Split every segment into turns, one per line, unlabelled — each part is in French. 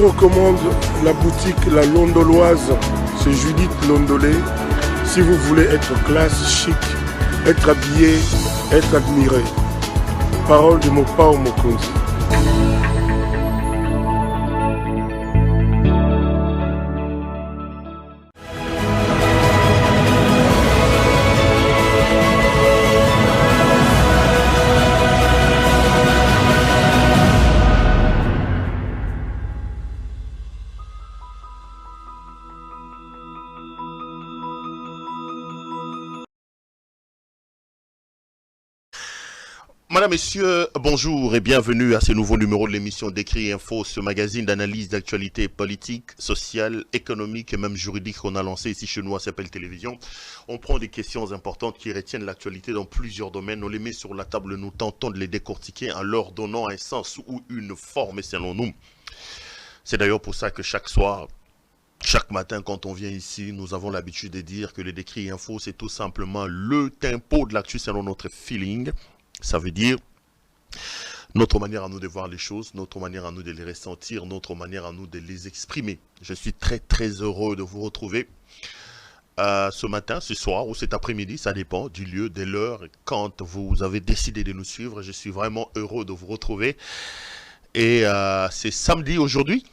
vous recommande la boutique La Londoloise. C'est Judith Londolé. Si vous voulez être classe, chic, être habillé, être admiré. Parole de Mopao Mokonzi.
Madame, Messieurs, bonjour et bienvenue à ce nouveau numéro de l'émission Décrit Info, ce magazine d'analyse d'actualité politique, sociale, économique et même juridique qu'on a lancé ici chez nous à S'appelle Télévision. On prend des questions importantes qui retiennent l'actualité dans plusieurs domaines, on les met sur la table, nous tentons de les décortiquer en leur donnant un sens ou une forme selon nous. C'est d'ailleurs pour ça que chaque soir, chaque matin quand on vient ici, nous avons l'habitude de dire que le Décrit Info c'est tout simplement le tempo de l'actu selon notre feeling. Ça veut dire notre manière à nous de voir les choses, notre manière à nous de les ressentir, notre manière à nous de les exprimer. Je suis très très heureux de vous retrouver ce matin, ce soir ou cet après-midi, ça dépend du lieu, de l'heure, quand vous avez décidé de nous suivre. Je suis vraiment heureux de vous retrouver. Et c'est samedi aujourd'hui.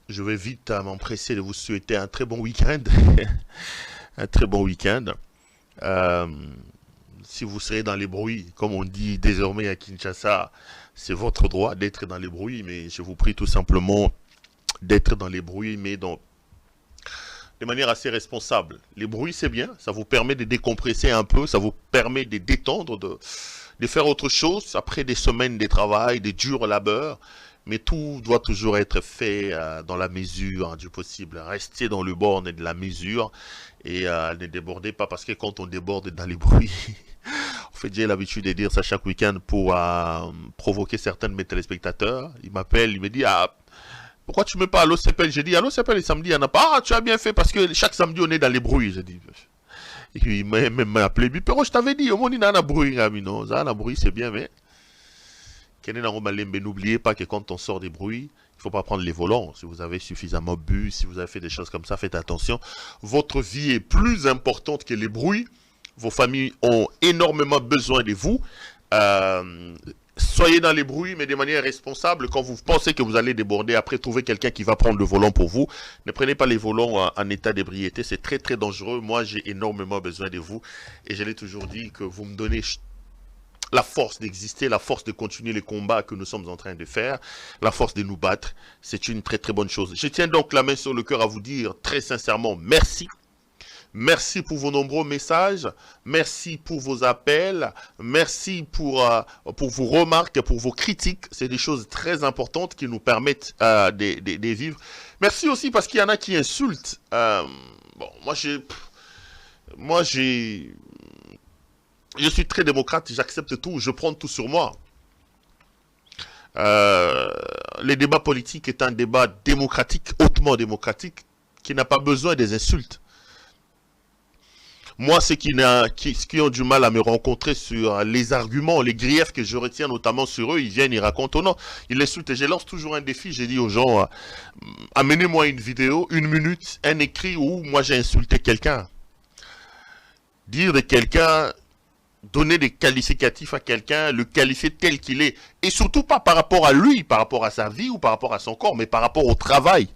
Je vais vite m'empresser de vous souhaiter un très bon week-end. Un très bon week-end. Si vous serez dans les bruits, comme on dit désormais à Kinshasa, c'est votre droit d'être dans les bruits, mais je vous prie tout simplement d'être dans les bruits, mais de manière assez responsable. Les bruits, c'est bien, ça vous permet de décompresser un peu, ça vous permet de détendre, de faire autre chose après des semaines de travail, de durs labeurs, mais tout doit toujours être fait dans la mesure du possible. Restez dans le borne de la mesure et ne débordez pas, parce que quand on déborde dans les bruits... En fait, j'ai l'habitude de dire ça chaque week-end pour provoquer certains de mes téléspectateurs. Ils m'appellent, ils me disent pourquoi tu ne mets pas Allo S'appelle? J'ai dit Allo S'appelle les samedis, il n'y en a pas. Ah, tu as bien fait parce que chaque samedi on est dans les bruits. J'ai dit. Et puis il m'a appelé, Pero, je t'avais dit, au moins il y a un bruit, non, ça, un bruit c'est bien, mais n'oubliez pas que quand on sort des bruits, il ne faut pas prendre les volants. Si vous avez suffisamment bu, si vous avez fait des choses comme ça, faites attention. Votre vie est plus importante que les bruits. Vos familles ont énormément besoin de vous. Soyez dans les bruits, mais de manière responsable. Quand vous pensez que vous allez déborder, après, trouvez quelqu'un qui va prendre le volant pour vous. Ne prenez pas les volants en état d'ébriété. C'est très, très dangereux. Moi, j'ai énormément besoin de vous. Et je l'ai toujours dit que vous me donnez la force d'exister, la force de continuer les combats que nous sommes en train de faire, la force de nous battre. C'est une très, très bonne chose. Je tiens donc la main sur le cœur à vous dire très sincèrement merci. Merci pour vos nombreux messages, merci pour vos appels, merci pour vos remarques, pour vos critiques. C'est des choses très importantes qui nous permettent de vivre. Merci aussi parce qu'il y en a qui insultent. Bon, moi, je suis très démocrate, j'accepte tout, je prends tout sur moi. Le débat politique est un débat démocratique, hautement démocratique, qui n'a pas besoin des insultes. Moi, ceux qui ont du mal à me rencontrer sur les arguments, les griefs que je retiens notamment sur eux, ils viennent, ils racontent, oh non, ils insultent. Et je lance toujours un défi, j'ai dit aux gens, amenez-moi une vidéo, 1 minute, un écrit où moi j'ai insulté quelqu'un. Dire de quelqu'un, donner des qualificatifs à quelqu'un, le qualifier tel qu'il est. Et surtout pas par rapport à lui, par rapport à sa vie ou par rapport à son corps, mais par rapport au travail.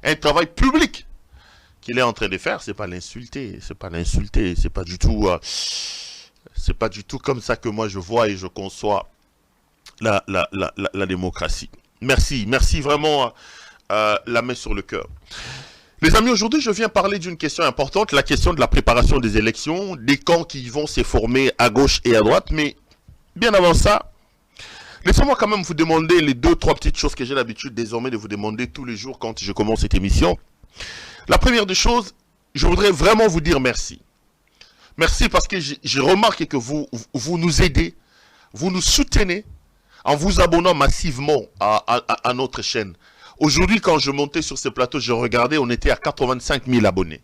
Un travail public qu'il est en train de faire, c'est pas l'insulter, c'est pas du tout comme ça que moi je vois et je conçois la démocratie. Merci vraiment la main sur le cœur. Les amis, aujourd'hui je viens parler d'une question importante, la question de la préparation des élections, des camps qui vont se former à gauche et à droite, mais bien avant ça, laissez-moi quand même vous demander les 2-3 petites choses que j'ai l'habitude désormais de vous demander tous les jours quand je commence cette émission. La première des choses, je voudrais vraiment vous dire merci. Merci parce que j'ai remarqué que vous nous aidez, vous nous soutenez en vous abonnant massivement à notre chaîne. Aujourd'hui, quand je montais sur ce plateau, je regardais, on était à 85 000 abonnés.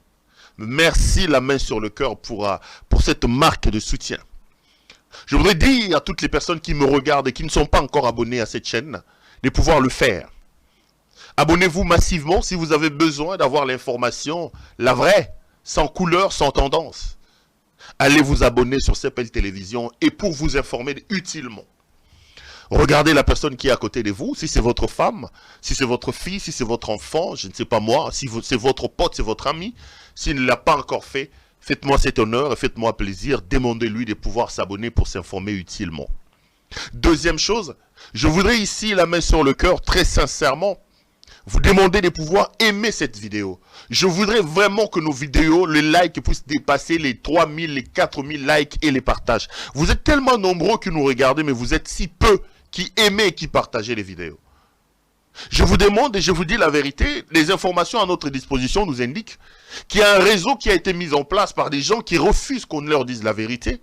Merci, la main sur le cœur pour cette marque de soutien. Je voudrais dire à toutes les personnes qui me regardent et qui ne sont pas encore abonnées à cette chaîne, de pouvoir le faire. Abonnez-vous massivement si vous avez besoin d'avoir l'information, la vraie, sans couleur, sans tendance. Allez vous abonner sur CPL Télévision et pour vous informer utilement. Regardez la personne qui est à côté de vous, si c'est votre femme, si c'est votre fille, si c'est votre enfant, je ne sais pas moi, si c'est votre pote, c'est votre ami. S'il ne l'a pas encore fait, faites-moi cet honneur et faites-moi plaisir, demandez-lui de pouvoir s'abonner pour s'informer utilement. Deuxième chose, je voudrais ici la main sur le cœur, très sincèrement, vous demander de pouvoir aimer cette vidéo. Je voudrais vraiment que nos vidéos, les likes puissent dépasser les 3000, les 4000 likes et les partages. Vous êtes tellement nombreux que nous regardez, mais vous êtes si peu qui aimez et qui partagez les vidéos. Je vous demande et je vous dis la vérité, les informations à notre disposition nous indiquent qu'il y a un réseau qui a été mis en place par des gens qui refusent qu'on leur dise la vérité.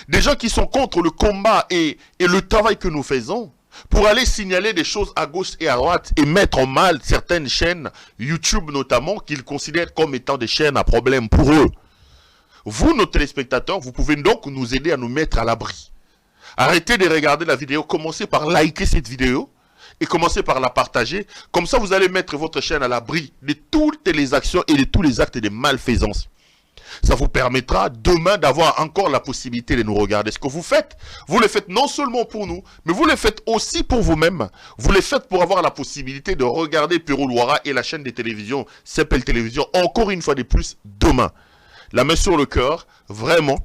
Des gens qui sont contre le combat et le travail que nous faisons pour aller signaler des choses à gauche et à droite et mettre en mal certaines chaînes, YouTube notamment, qu'ils considèrent comme étant des chaînes à problème pour eux. Vous, nos téléspectateurs, vous pouvez donc nous aider à nous mettre à l'abri. Arrêtez de regarder la vidéo, commencez par liker cette vidéo et commencez par la partager. Comme ça, vous allez mettre votre chaîne à l'abri de toutes les actions et de tous les actes de malfaisance. Ça vous permettra demain d'avoir encore la possibilité de nous regarder. Ce que vous le faites non seulement pour nous, mais vous le faites aussi pour vous-même. Vous le faites pour avoir la possibilité de regarder Pero Luara et la chaîne de télévision CPL Télévision encore une fois de plus demain. La main sur le cœur, vraiment,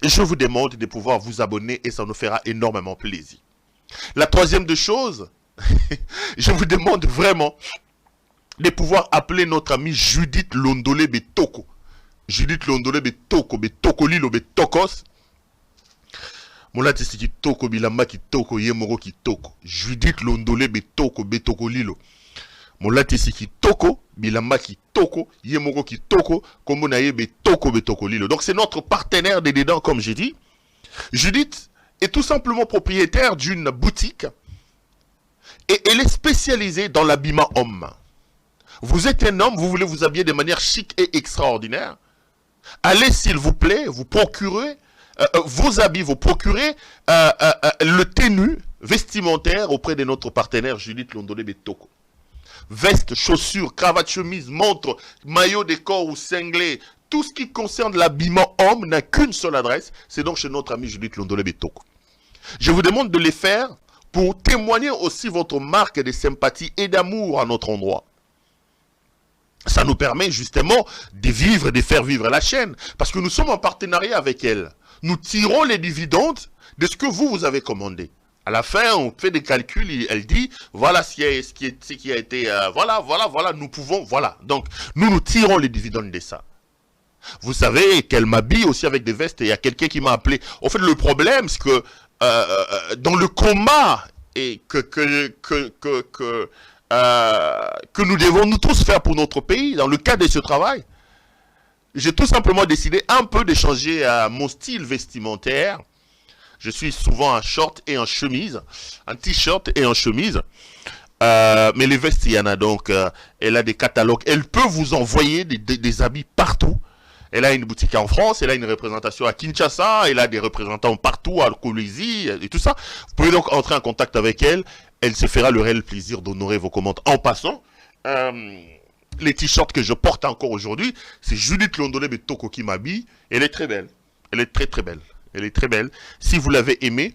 je vous demande de pouvoir vous abonner et ça nous fera énormément plaisir. La troisième des choses, je vous demande vraiment de pouvoir appeler notre amie Judith Londolé Betoko. Judith Londolé Betoko, Betoko Lilo Betokos. Molati siki toko bilamba ki toko yemoro ki toko. Judith Londolé Betoko, Betoko Lilo. Molati siki toko bilamba ki toko yemoro ki toko. Kombo na ye Betoko, Betoko Lilo. Donc c'est notre partenaire des dedans comme j'ai dit. Judith est tout simplement propriétaire d'une boutique et elle est spécialisée dans l'habillement homme. Vous êtes un homme, vous voulez vous habiller de manière chic et extraordinaire. Allez s'il vous plaît, vous procurez vos habits, vous procurez le tenue vestimentaire auprès de notre partenaire Judith Londolé Betoko. Veste, chaussures, cravate, chemise, montre, maillot de corps ou cinglé, tout ce qui concerne l'habillement homme n'a qu'une seule adresse, c'est donc chez notre ami Judith Londolé Betoko. Je vous demande de les faire pour témoigner aussi votre marque de sympathie et d'amour à notre endroit. Ça nous permet justement de vivre, de faire vivre la chaîne. Parce que nous sommes en partenariat avec elle. Nous tirons les dividendes de ce que vous avez commandé. À la fin, on fait des calculs, elle dit, voilà ce qui a été, voilà, nous pouvons, voilà. Donc, nous tirons les dividendes de ça. Vous savez qu'elle m'habille aussi avec des vestes et il y a quelqu'un qui m'a appelé. En fait, le problème, c'est que dans le combat et que nous devons nous tous faire pour notre pays, dans le cadre de ce travail, j'ai tout simplement décidé un peu de changer mon style vestimentaire. Je suis souvent en short et en chemise, en t-shirt et en chemise. Mais les vestes, il y en a donc. Elle a des catalogues. Elle peut vous envoyer des habits partout. Elle a une boutique en France, elle a une représentation à Kinshasa, elle a des représentants partout à Kolwezi et tout ça. Vous pouvez donc entrer en contact avec elle. Elle se fera le réel plaisir d'honorer vos commandes. En passant, les t-shirts que je porte encore aujourd'hui, c'est Judith Londolé Betoko qui m'habille. Elle est très belle. Elle est très très belle. Elle est très belle. Si vous l'avez aimée,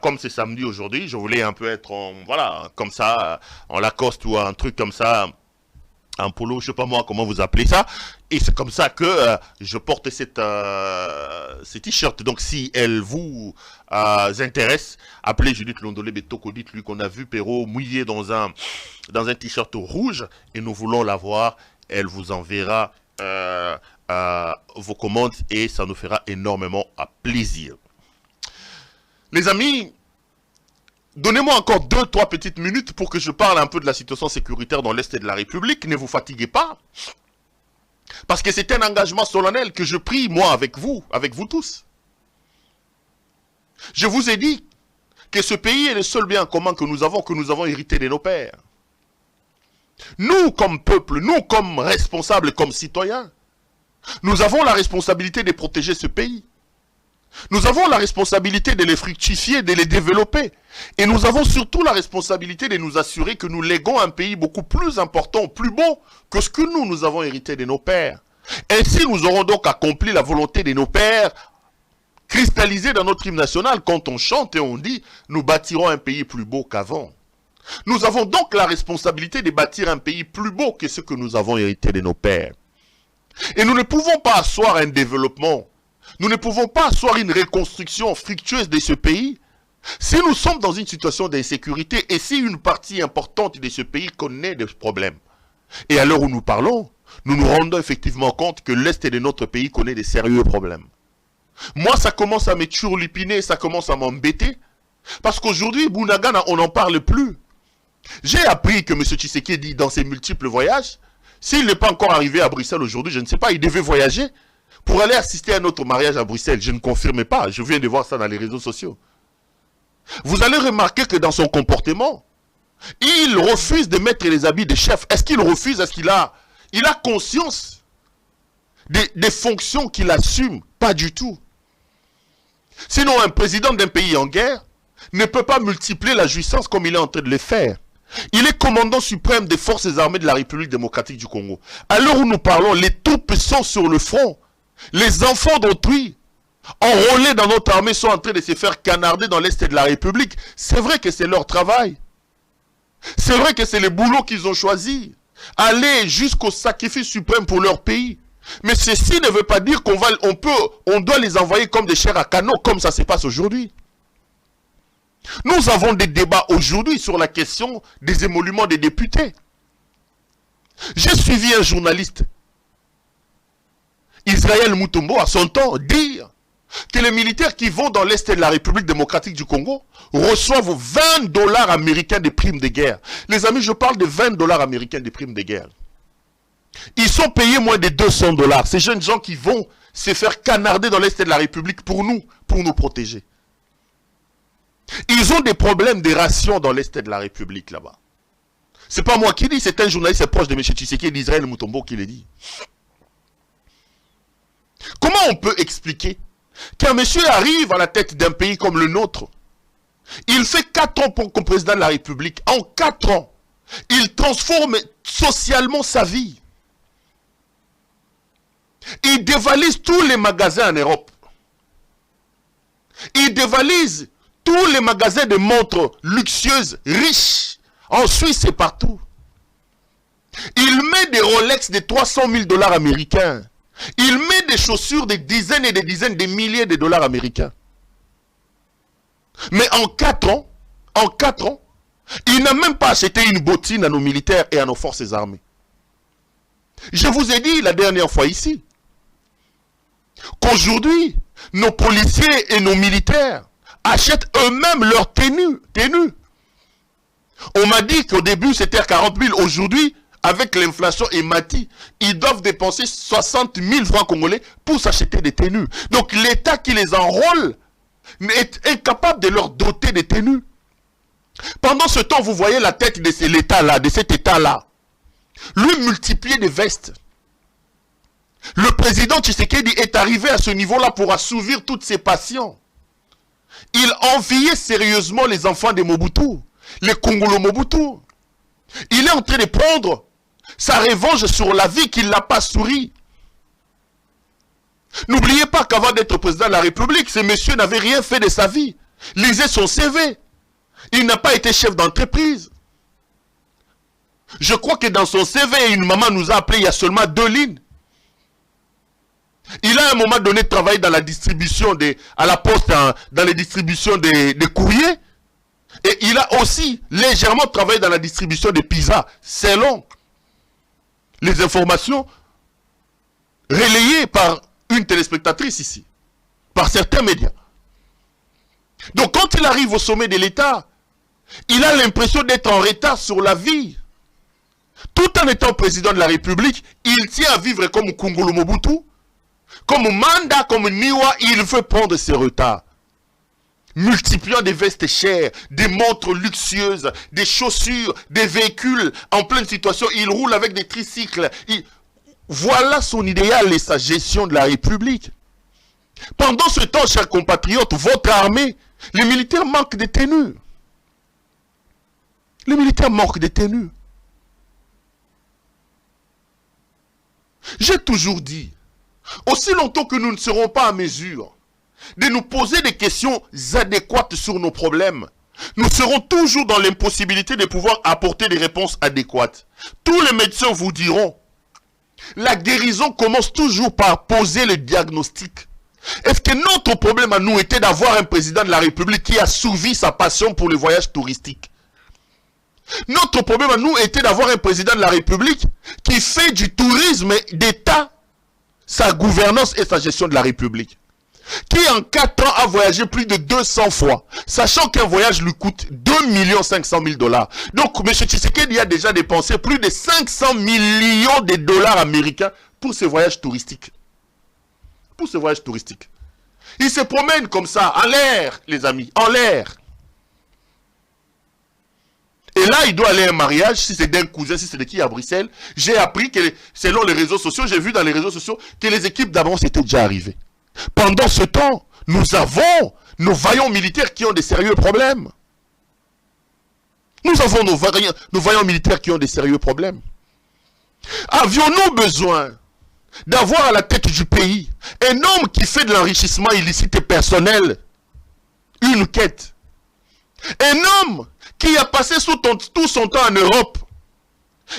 comme c'est samedi aujourd'hui, je voulais un peu être voilà, comme ça, en Lacoste ou un truc comme ça, un polo, je sais pas moi comment vous appelez ça. Et c'est comme ça que je porte ces t-shirts. Donc si elle vous intéresse, appelez Judith Londolé Betoko, dites-lui qu'on a vu Pero mouillé dans un t-shirt rouge et nous voulons la voir. Elle vous enverra vos commandes et ça nous fera énormément plaisir. Les amis, donnez-moi encore 2-3 petites minutes pour que je parle un peu de la situation sécuritaire dans l'Est de la République. Ne vous fatiguez pas. Parce que c'est un engagement solennel que je prie, moi, avec vous tous. Je vous ai dit que ce pays est le seul bien commun que nous avons hérité de nos pères. Nous, comme peuple, nous, comme responsables, comme citoyens, nous avons la responsabilité de protéger ce pays. Nous avons la responsabilité de les fructifier, de les développer. Et nous avons surtout la responsabilité de nous assurer que nous léguons un pays beaucoup plus important, plus beau que ce que nous avons hérité de nos pères. Ainsi, nous aurons donc accompli la volonté de nos pères, cristallisée dans notre hymne national, quand on chante et on dit « Nous bâtirons un pays plus beau qu'avant ». Nous avons donc la responsabilité de bâtir un pays plus beau que ce que nous avons hérité de nos pères. Et nous ne pouvons pas asseoir un développement, nous ne pouvons pas asseoir une reconstruction fructueuse de ce pays si nous sommes dans une situation d'insécurité et si une partie importante de ce pays connaît des problèmes. Et à l'heure où nous parlons, nous nous rendons effectivement compte que l'Est de notre pays connaît des sérieux problèmes. Moi, ça commence à me turlupiner, ça commence à m'embêter, parce qu'aujourd'hui, Bunagana, on n'en parle plus. J'ai appris que M. Tshisekedi, dans ses multiples voyages, s'il n'est pas encore arrivé à Bruxelles aujourd'hui, je ne sais pas, il devait voyager pour aller assister à notre mariage à Bruxelles. Je ne confirme pas, je viens de voir ça dans les réseaux sociaux. Vous allez remarquer que dans son comportement, il refuse de mettre les habits de chef. Est-ce qu'il refuse? Est-ce qu'il a conscience des fonctions qu'il assume? Pas du tout. Sinon, un président d'un pays en guerre ne peut pas multiplier la jouissance comme il est en train de le faire. Il est commandant suprême des forces armées de la République démocratique du Congo. À l'heure où nous parlons, les troupes sont sur le front. Les enfants d'autrui, enrôlés dans notre armée, sont en train de se faire canarder dans l'Est de la République. C'est vrai que c'est leur travail. C'est vrai que c'est le boulot qu'ils ont choisi. Aller jusqu'au sacrifice suprême pour leur pays. Mais ceci ne veut pas dire on doit les envoyer comme des chairs à canon, comme ça se passe aujourd'hui. Nous avons des débats aujourd'hui sur la question des émoluments des députés. J'ai suivi un journaliste, Israël Mutombo, à son temps, dire que les militaires qui vont dans l'Est de la République démocratique du Congo reçoivent 20 $ américains de primes de guerre. Les amis, je parle de 20 $ américains de primes de guerre. Ils sont payés moins de 200 $. Ces jeunes gens qui vont se faire canarder dans l'Est de la République pour nous protéger. Ils ont des problèmes de rations dans l'Est de la République là-bas. C'est pas moi qui dis, c'est un journaliste proche de M. Tshisekedi d'Israël Mutombo qui le dit. Comment on peut expliquer qu'un monsieur arrive à la tête d'un pays comme le nôtre, il fait 4 ans comme président de la République, en 4 ans, il transforme socialement sa vie. Il dévalise tous les magasins en Europe. Il dévalise tous les magasins de montres luxueuses, riches, en Suisse et partout. Il met des Rolex de 300 000 $ américains. Il met des chaussures de dizaines et des dizaines de milliers de dollars américains. Mais en 4 ans, il n'a même pas acheté une bottine à nos militaires et à nos forces armées. Je vous ai dit la dernière fois ici, qu'aujourd'hui, nos policiers et nos militaires achètent eux-mêmes leurs tenues. On m'a dit qu'au début c'était 40 000. Aujourd'hui, avec l'inflation et Mati, ils doivent dépenser 60 000 francs congolais pour s'acheter des tenues. Donc l'État qui les enrôle est incapable de leur doter des tenues. Pendant ce temps, vous voyez la tête de cet État-là. Lui multiplier des vestes. Le président Tshisekedi est arrivé à ce niveau-là pour assouvir toutes ses passions. Il enviait sérieusement les enfants de Mobutu, les Congolo Mobutu. Il est en train de prendre sa revanche sur la vie qu'il n'a pas souri. N'oubliez pas qu'avant d'être président de la République, ce monsieur n'avait rien fait de sa vie. Lisez son CV. Il n'a pas été chef d'entreprise. Je crois que dans son CV, une maman nous a appelé il y a seulement 2 lignes. Il a à un moment donné travaillé dans la distribution à la poste, dans les distributions des courriers. Et il a aussi légèrement travaillé dans la distribution des pizzas, selon les informations relayées par une téléspectatrice ici, par certains médias. Donc quand il arrive au sommet de l'État, il a l'impression d'être en retard sur la vie. Tout en étant président de la République, il tient à vivre comme Congolo Mobutu, comme Manda, comme Niwa, il veut prendre ses retards. Multipliant des vestes chères, des montres luxueuses, des chaussures, des véhicules en pleine situation. Il roule avec des tricycles. Voilà son idéal et sa gestion de la République. Pendant ce temps, chers compatriotes, votre armée, les militaires manquent de tenues. Les militaires manquent de tenues. J'ai toujours dit, aussi longtemps que nous ne serons pas à mesure de nous poser des questions adéquates sur nos problèmes, nous serons toujours dans l'impossibilité de pouvoir apporter des réponses adéquates. Tous les médecins vous diront, la guérison commence toujours par poser le diagnostic. Est-ce que notre problème à nous était d'avoir un président de la République qui a soulevé sa passion pour les voyages touristiques? Notre problème à nous était d'avoir un président de la République qui fait du tourisme d'État sa gouvernance et sa gestion de la République. Qui en 4 ans a voyagé plus de 200 fois, sachant qu'un voyage lui coûte 2 500 000 $. Donc, M. Tshisekedi a déjà dépensé plus de 500 millions de dollars américains pour ces voyages touristiques. Pour ces voyages touristiques. Il se promène comme ça, en l'air, les amis, en l'air. Et là, il doit aller à un mariage, si c'est d'un cousin, si c'est de qui à Bruxelles. J'ai appris que, selon les réseaux sociaux, j'ai vu dans les réseaux sociaux que les équipes d'avance étaient déjà arrivées. Pendant ce temps, nous avons nos vaillants militaires qui ont des sérieux problèmes. Nous avons nos vaillants militaires qui ont des sérieux problèmes. Avions-nous besoin d'avoir à la tête du pays un homme qui fait de l'enrichissement illicite et personnel une quête? Un homme qui a passé tout son temps en Europe.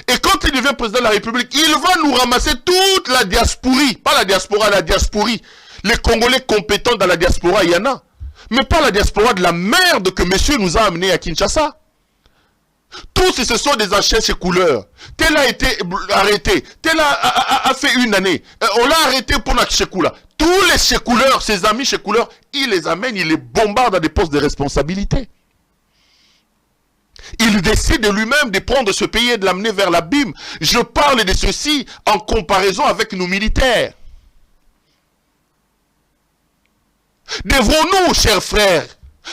Et quand il devient président de la République, il va nous ramasser toute la diasporie. Pas la diaspora, la diasporie. Les Congolais compétents dans la diaspora, il y en a. Mais pas la diaspora de la merde que monsieur nous a amené à Kinshasa. Tous ce sont des anciens couleurs. Tel a été arrêté. Tel a fait une année. On l'a arrêté pour la Chekoula. Tous les Chekouleurs, ses amis Chekouleurs, il les amène, il les bombarde à des postes de responsabilité. Il décide de lui-même de prendre ce pays et de l'amener vers l'abîme. Je parle de ceci en comparaison avec nos militaires. Devrons-nous, chers frères,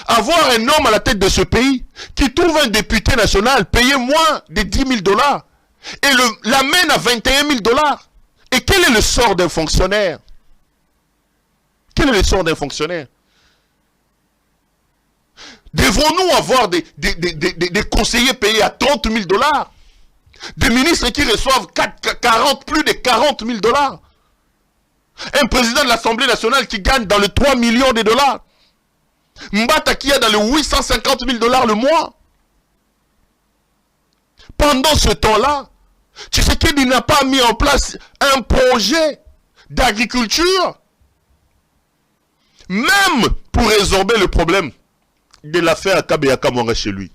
avoir un homme à la tête de ce pays qui trouve un député national payé moins de 10 000 $ et l'amène à 21 000 $? Et quel est le sort d'un fonctionnaire? Quel est le sort d'un fonctionnaire? Devrons-nous avoir des conseillers payés à 30 000 $? Des ministres qui reçoivent plus de 40 000 $? Un président de l'Assemblée nationale qui gagne dans les 3 millions de dollars. Mbata qui a dans les 850 000 $ le mois. Pendant ce temps-là, Tshisekedi n'a pas mis en place un projet d'agriculture, même pour résorber le problème de l'affaire Akabe Yakamwanga chez lui.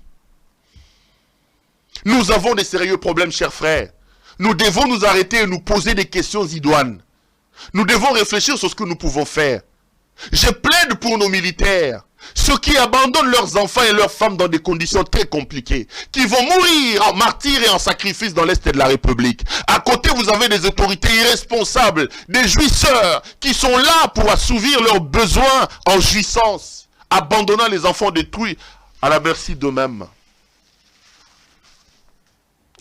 Nous avons des sérieux problèmes, chers frères. Nous devons nous arrêter et nous poser des questions idoines. Nous devons réfléchir sur ce que nous pouvons faire. Je plaide pour nos militaires, ceux qui abandonnent leurs enfants et leurs femmes dans des conditions très compliquées, qui vont mourir en martyrs et en sacrifices dans l'Est de la République. À côté, vous avez des autorités irresponsables, des jouisseurs, qui sont là pour assouvir leurs besoins en jouissance, abandonnant les enfants détruits à la merci d'eux-mêmes.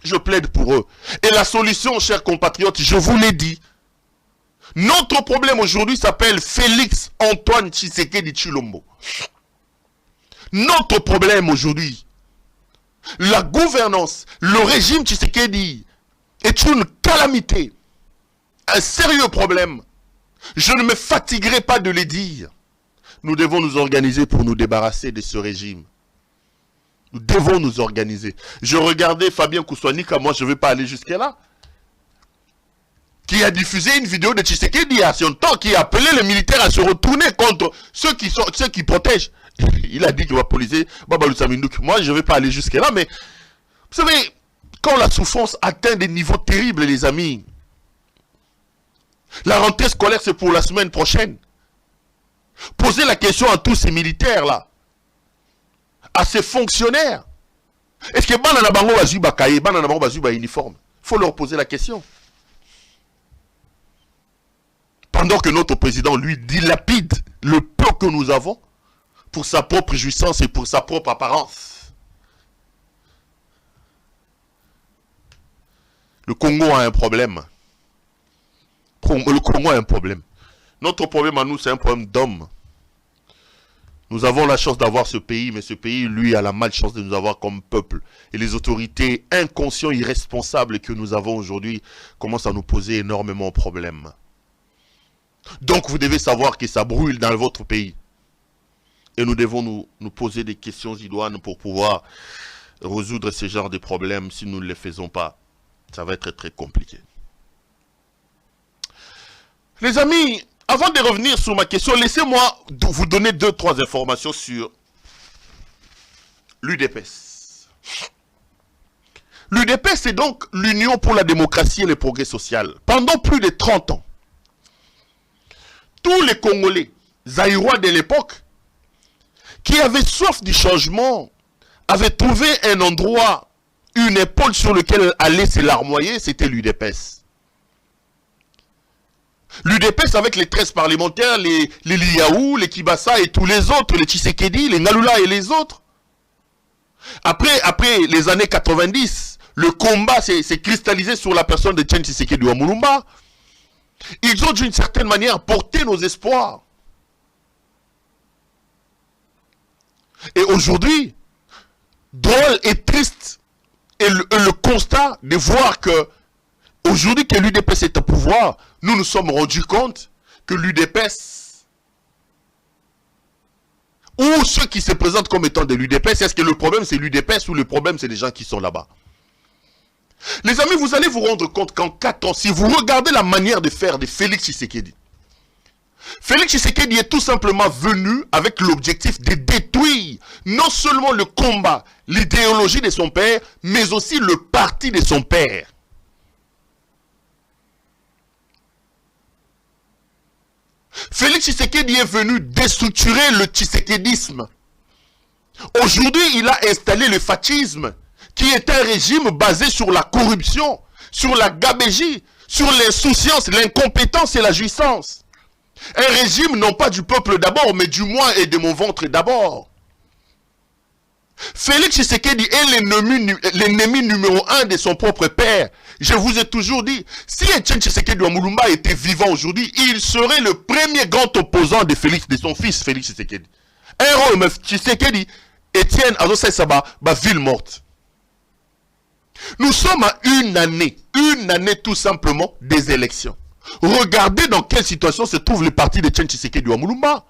Je plaide pour eux. Et la solution, chers compatriotes, je vous l'ai dit, notre problème aujourd'hui s'appelle Félix Antoine Tshisekedi Tshilombo. Notre problème aujourd'hui, la gouvernance, le régime Tshisekedi est une calamité, un sérieux problème. Je ne me fatiguerai pas de le dire. Nous devons nous organiser pour nous débarrasser de ce régime. Nous devons nous organiser. Je regardais Fabien Kousouanika, moi je ne vais pas aller jusqu'à là, qui a diffusé une vidéo de Tshisekedi il y a son temps, qui a appelé les militaires à se retourner contre ceux qui protègent. Il a dit qu'il va poliser Babalou Samindouk. Moi, je ne vais pas aller jusqu'à là, mais vous savez, quand la souffrance atteint des niveaux terribles, les amis, la rentrée scolaire, c'est pour la semaine prochaine. Posez la question à tous ces militaires-là, à ces fonctionnaires. Est-ce que Banana Bango Bazuba Kaye, Banana Bango Bazuba uniforme? Il faut leur poser la question. Pendant que notre président, lui, dilapide le peu que nous avons pour sa propre jouissance et pour sa propre apparence. Le Congo a un problème. Le Congo a un problème. Notre problème à nous, c'est un problème d'homme. Nous avons la chance d'avoir ce pays, mais ce pays, lui, a la malchance de nous avoir comme peuple. Et les autorités inconscientes, irresponsables que nous avons aujourd'hui commencent à nous poser énormément de problèmes. Donc, vous devez savoir que ça brûle dans votre pays. Et nous devons nous poser des questions idoines pour pouvoir résoudre ce genre de problèmes. Si nous ne les faisons pas, ça va être très compliqué. Les amis, avant de revenir sur ma question, laissez-moi vous donner 2-3 informations sur l'UDPS. L'UDPS, c'est donc l'Union pour la démocratie et le progrès social. Pendant plus de 30 ans, tous les Congolais, zaïrois de l'époque, qui avaient soif du changement, avaient trouvé un endroit, une épaule sur laquelle aller se larmoyer, c'était l'UDPS. L'UDPS avec les 13 parlementaires, les Liaou, les Kibasa et tous les autres, les Tshisekedi, les Ngalula et les autres. Après les années 90, le combat s'est cristallisé sur la personne de Etienne Tshisekedi wa Mulumba. Ils ont d'une certaine manière porté nos espoirs. Et aujourd'hui, drôle et triste est le constat de voir que aujourd'hui que l'UDPS est au pouvoir, nous nous sommes rendus compte que l'UDPS, ou ceux qui se présentent comme étant de l'UDPS, est-ce que le problème c'est l'UDPS ou le problème c'est les gens qui sont là-bas? Les amis, vous allez vous rendre compte qu'en 4 ans, si vous regardez la manière de faire de Félix Tshisekedi, Félix Tshisekedi est tout simplement venu avec l'objectif de détruire non seulement le combat, l'idéologie de son père, mais aussi le parti de son père. Félix Tshisekedi est venu déstructurer le tshisekedisme. Aujourd'hui, il a installé le fascisme, qui est un régime basé sur la corruption, sur la gabégie, sur l'insouciance, l'incompétence et la jouissance. Un régime non pas du peuple d'abord, mais du moi et de mon ventre d'abord. Félix Tshisekedi est l'ennemi numéro 1 de son propre père. Je vous ai toujours dit, si Etienne Tshisekedi wa Mulumba était vivant aujourd'hui, il serait le premier grand opposant de son fils Félix Tshisekedi. Un Tshisekedi, Etienne Azosai Saba, ville morte. Nous sommes à une année tout simplement des élections. Regardez dans quelle situation se trouve le parti d'Etienne Tshisekedi wa Mulumba.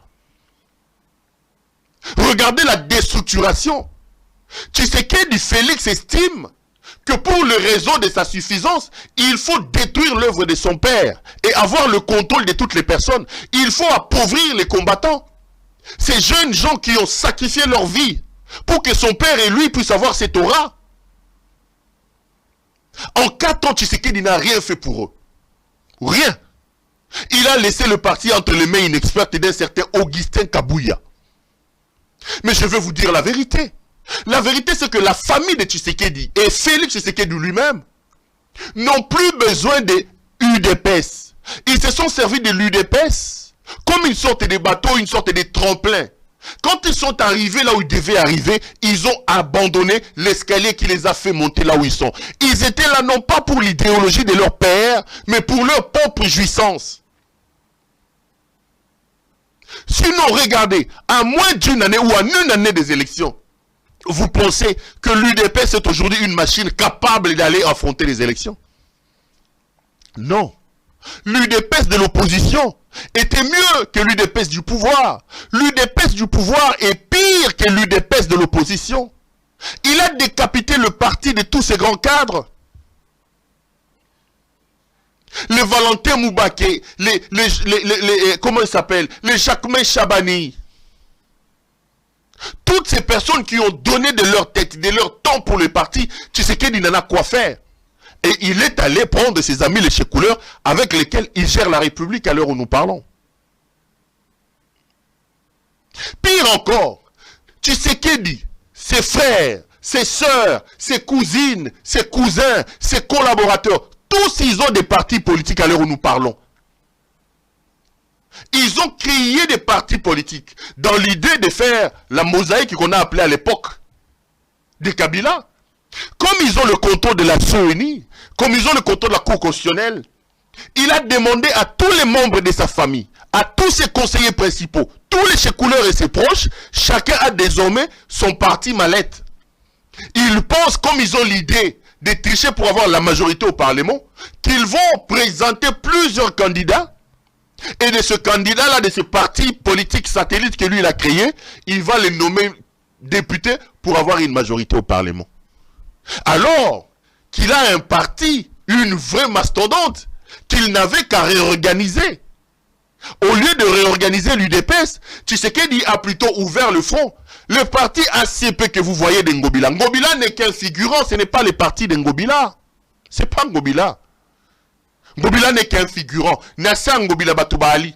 Regardez la déstructuration. Tshisekedi Félix estime que pour le réseau de sa suffisance, il faut détruire l'œuvre de son père et avoir le contrôle de toutes les personnes. Il faut appauvrir les combattants. Ces jeunes gens qui ont sacrifié leur vie pour que son père et lui puissent avoir cette aura. En 4 ans, Tshisekedi n'a rien fait pour eux. Rien. Il a laissé le parti entre les mains inexpertes d'un certain Augustin Kabouya. Mais je vais vous dire la vérité. La vérité, c'est que la famille de Tshisekedi et Félix Tshisekedi lui-même n'ont plus besoin de UDPS. Ils se sont servis de l'UDPS comme une sorte de bateau, une sorte de tremplin. Quand ils sont arrivés là où ils devaient arriver, ils ont abandonné l'escalier qui les a fait monter là où ils sont. Ils étaient là non pas pour l'idéologie de leur père, mais pour leur propre jouissance. Sinon, regardez, à moins d'une année ou à une année des élections, vous pensez que l'UDPS est aujourd'hui une machine capable d'aller affronter les élections? Non. L'UDPS de l'opposition était mieux que l'UDPS du pouvoir. L'UDPS du pouvoir est pire que l'UDPS de l'opposition. Il a décapité le parti de tous ces grands cadres. Les Valentin Moubaké, comment il s'appelle? Les Jacquemin Chabani. Toutes ces personnes qui ont donné de leur tête, de leur temps pour le parti, Tshisekedi n'en a quoi faire. Et il est allé prendre ses amis les chécouleurs avec lesquels il gère la République à l'heure où nous parlons. Pire encore, Tshisekedi, ses frères, ses sœurs, ses cousines, ses cousins, ses collaborateurs, tous ils ont des partis politiques à l'heure où nous parlons. Ils ont créé des partis politiques dans l'idée de faire la mosaïque qu'on a appelée à l'époque de Kabila. Comme ils ont le contrôle de la CENI, comme ils ont le contrôle de la Cour constitutionnelle, il a demandé à tous les membres de sa famille, à tous ses conseillers principaux, tous les checouleurs et ses proches, chacun a désormais son parti mallette. Ils pensent, comme ils ont l'idée de tricher pour avoir la majorité au Parlement, qu'ils vont présenter plusieurs candidats, et de ce candidat-là, de ce parti politique satellite que lui il a créé, il va les nommer députés pour avoir une majorité au Parlement. Alors qu'il a un parti, une vraie mastodonte, qu'il n'avait qu'à réorganiser. Au lieu de réorganiser l'UDPS, Tshisekedi a plutôt ouvert le front. Le parti ACP que vous voyez de Ngobila. Ngobila n'est qu'un figurant, ce n'est pas le parti de Ngobila. Ce n'est pas Ngobila. Ngobila n'est qu'un figurant. Nassa Ngobila Batoubali.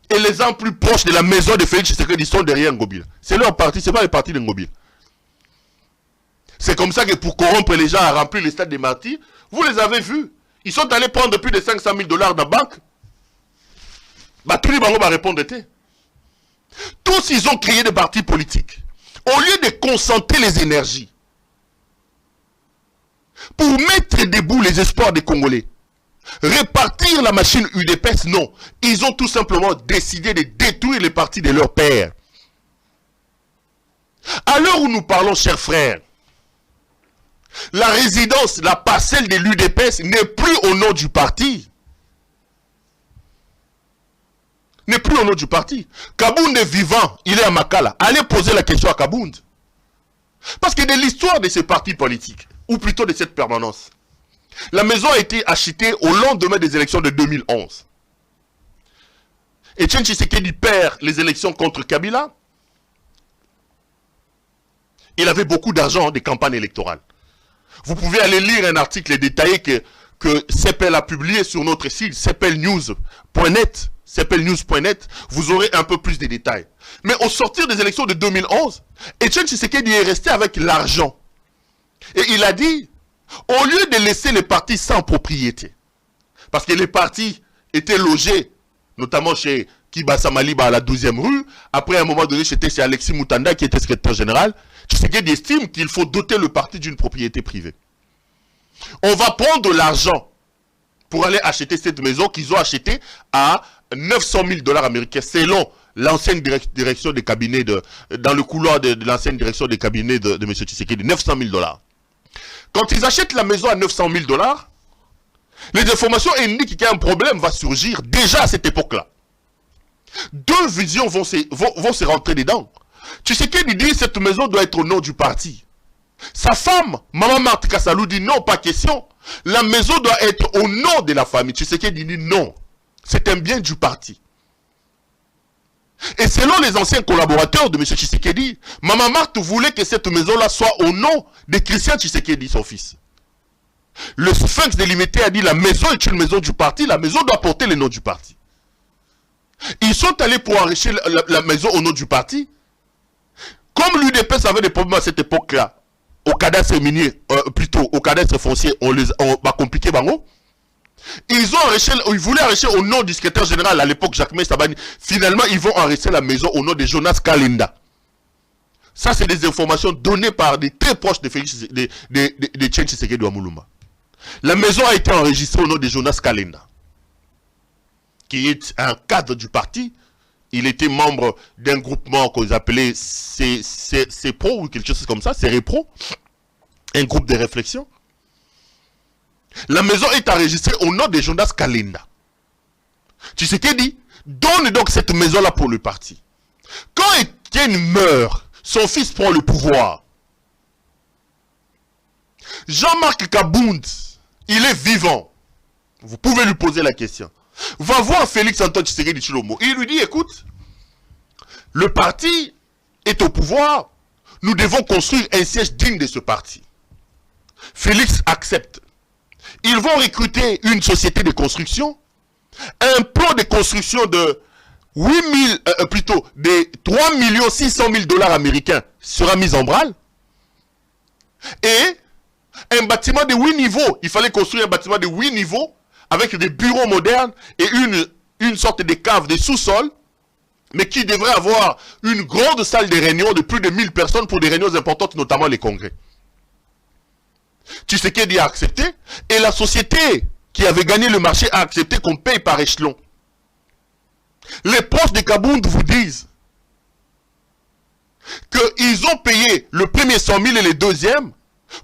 Et les gens plus proches de la maison de Félix Tshisekedi sont derrière Ngobila. C'est leur parti, ce n'est pas le parti de Ngobila. C'est comme ça que pour corrompre les gens à remplir les stades des martyrs, vous les avez vus. Ils sont allés prendre plus de 500 000 $ dans la banque. Baturi Bango va répondre. Tous ils ont créé des partis politiques. Au lieu de concentrer les énergies pour mettre debout les espoirs des Congolais, répartir la machine UDPS, non. Ils ont tout simplement décidé de détruire les partis de leur père. À l'heure où nous parlons, chers frères, la résidence, la parcelle de l'UDPS n'est plus au nom du parti. N'est plus au nom du parti. Kabound est vivant, il est à Makala. Allez poser la question à Kabound. Parce que de l'histoire de ce parti politique, ou plutôt de cette permanence, la maison a été achetée au lendemain des élections de 2011. Etienne Tshisekedi perd les élections contre Kabila. Il avait beaucoup d'argent des campagnes électorales. Vous pouvez aller lire un article détaillé que CEPEL a publié sur notre site, cepelnews.net. cepelnews.net, vous aurez un peu plus de détails. Mais au sortir des élections de 2011, Etienne Tshisekedi est resté avec l'argent. Et il a dit, au lieu de laisser les partis sans propriété, parce que les partis étaient logés, notamment chez Kibasa Maliba à la 12e rue, après à un moment donné, c'était chez Alexis Moutanda qui était secrétaire général, Tshisekedi estime qu'il faut doter le parti d'une propriété privée. On va prendre l'argent pour aller acheter cette maison qu'ils ont achetée à 900 000 $ américains, selon l'ancienne direction des cabinets, dans le couloir de l'ancienne direction des cabinets de M. Tshisekedi, 900 000 $. Quand ils achètent la maison à 900 000 $, les informations indiquent qu'un problème va surgir déjà à cette époque-là. Deux visions vont se rentrer dedans. Tshisekedi dit que cette maison doit être au nom du parti. Sa femme, Maman Marthe Kassalou, dit non, pas question. La maison doit être au nom de la famille. Tshisekedi dit non. C'est un bien du parti. Et selon les anciens collaborateurs de M. Tshisekedi, Maman Marthe voulait que cette maison-là soit au nom de Christian Tshisekedi, son fils. Le Sphinx délimité a dit la maison est une maison du parti, la maison doit porter le nom du parti. Ils sont allés pour enrichir la maison au nom du parti. Comme l'UDPS avait des problèmes à cette époque-là, au cadastre minier, plutôt au cadastre foncier, on va compliquer bango. Ils voulaient enrichir au nom du secrétaire général à l'époque, Jacques Sabani. Finalement, ils vont enrichir la maison au nom de Jonas Kalinda. Ça, c'est des informations données par des très proches de Félix de Etienne Tshisekedi Wamuluma. La maison a été enregistrée au nom de Jonas Kalinda, qui est un cadre du parti. Il était membre d'un groupement qu'on appelait CEPRO ou quelque chose comme ça, CEREPRO, un groupe de réflexion. La maison est enregistrée au nom de Jonas Kalinda. Tshisekedi donne donc cette maison-là pour le parti. Quand Etienne meurt, son fils prend le pouvoir. Jean-Marc Kabound, il est vivant. Vous pouvez lui poser la question. Va voir Félix Antoine Tshisekedi Tshilombo. Il lui dit, écoute, le parti est au pouvoir. Nous devons construire un siège digne de ce parti. Félix accepte. Ils vont recruter une société de construction. Un plan de construction de 3 600 000 $ américains sera mis en branle. Et un bâtiment de 8 niveaux. Il fallait construire un bâtiment de 8 niveaux avec des bureaux modernes et une sorte de cave de sous-sol, mais qui devrait avoir une grande salle de réunion de plus de 1000 personnes pour des réunions importantes, notamment les congrès. Tshisekedi a accepté, et la société qui avait gagné le marché a accepté qu'on paye par échelon. Les proches de Kabound vous disent qu'ils ont payé le premier 100 000 et le deuxième.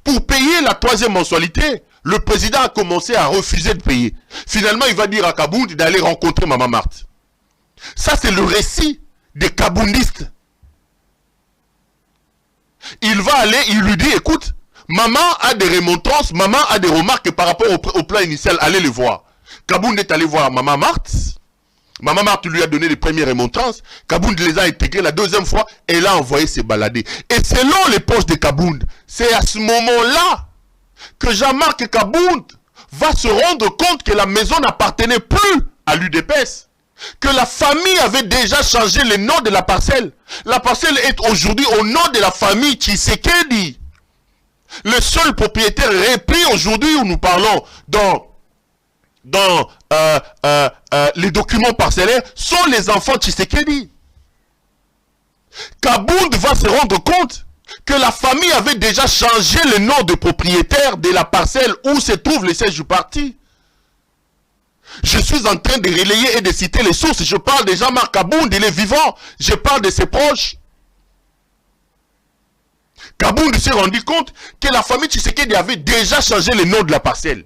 Pour payer la troisième mensualité, le président a commencé à refuser de payer. Finalement, il va dire à Kabound d'aller rencontrer Maman Marthe. Ça, c'est le récit des Kaboundistes. Il va aller, il lui dit, écoute, maman a des remontrances, maman a des remarques par rapport au plan initial, allez le voir. Kabound est allé voir Maman Marthe. Maman Marthe lui a donné les premières remontrances. Kabound les a intégrées la deuxième fois et elle a envoyé se balader. Et selon les poches de Kabound, c'est à ce moment-là que Jean-Marc Kabound va se rendre compte que la maison n'appartenait plus à l'UDPS. Que la famille avait déjà changé le nom de la parcelle. La parcelle est aujourd'hui au nom de la famille Tshisekedi. Le seul propriétaire repris aujourd'hui où nous parlons dans les documents parcellaires sont les enfants Tshisekedi. Kabound va se rendre compte que la famille avait déjà changé le nom de propriétaire de la parcelle où se trouve le siège du parti. Je suis en train de relayer et de citer les sources. Je parle de Jean-Marc Kabound, il est vivant. Je parle de ses proches. Kabound s'est rendu compte que la famille Tshisekedi avait déjà changé le nom de la parcelle.